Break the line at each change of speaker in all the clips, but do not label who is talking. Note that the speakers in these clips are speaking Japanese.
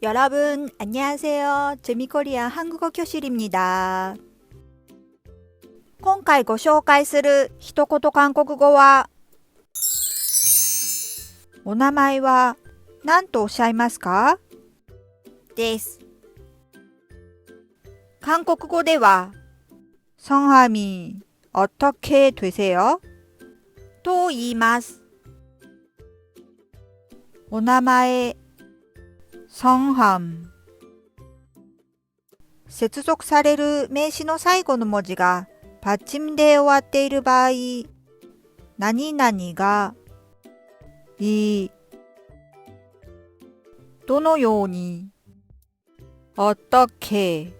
여러분, 안녕하세요. 재미코리아 한국어 교실입니다. 今回ご紹介する一言韓国語は、お名前は何とおっしゃいますかです。韓国語では、성함이 어떻게 되세요? と言います。お名前、성함。接続される名詞の最後の文字が받침で終わっている場合、何々がどのように어떻게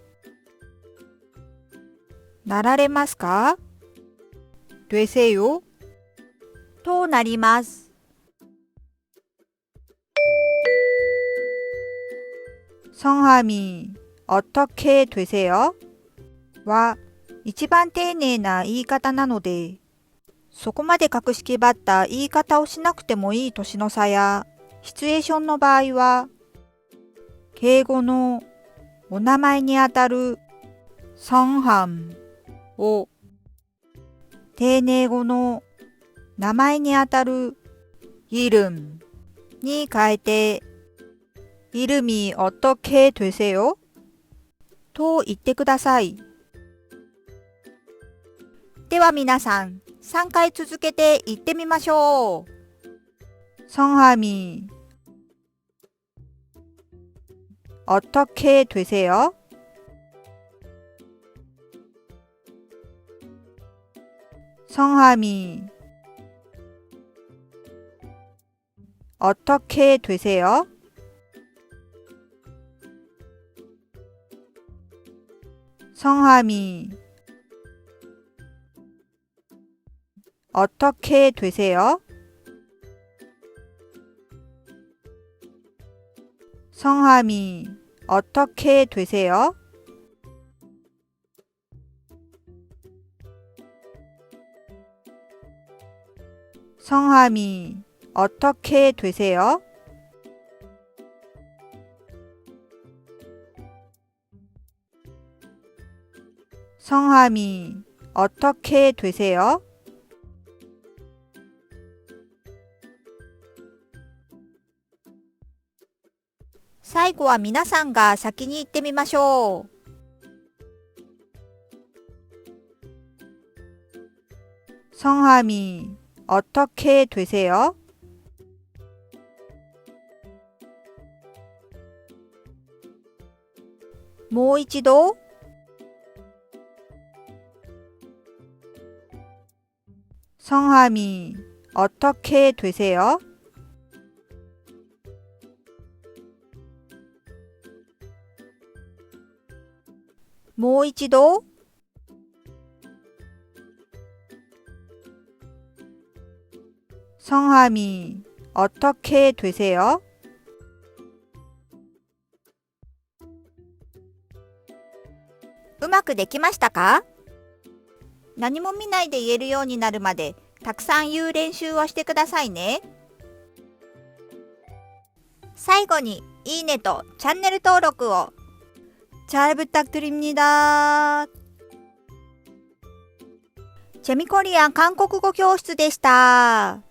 なられますか되세요となります。성함이 어떻게 되세요? は一番丁寧な言い方なので、そこまで格式ばった言い方をしなくてもいい年の差やシチュエーションの場合は、敬語のお名前にあたる성함を丁寧語の名前にあたる이름に変えて이름이 어떻게 되세요? と言ってください。では皆さん、3回続けて言ってみましょう。성함이 어떻게 되세요? 성함이 어떻게 되세요? 성함이 어떻게 되세요? 성함이 어떻게 되세요? 성함이 어떻게 되세요? 성함이 어떻게 되세요? 最後は皆さんが先に言ってみましょう。성함이 어떻게 되세요?もう一度。성함이 어떻게 되세요?もう一度。성함이 어떻게 되세요? うまくできましたか？何も見ないで言えるようになるまでたくさん言う練習をしてくださいね。最後にいいねとチャンネル登録を잘 부탁드립니다. 재미코리안韓国語教室でした。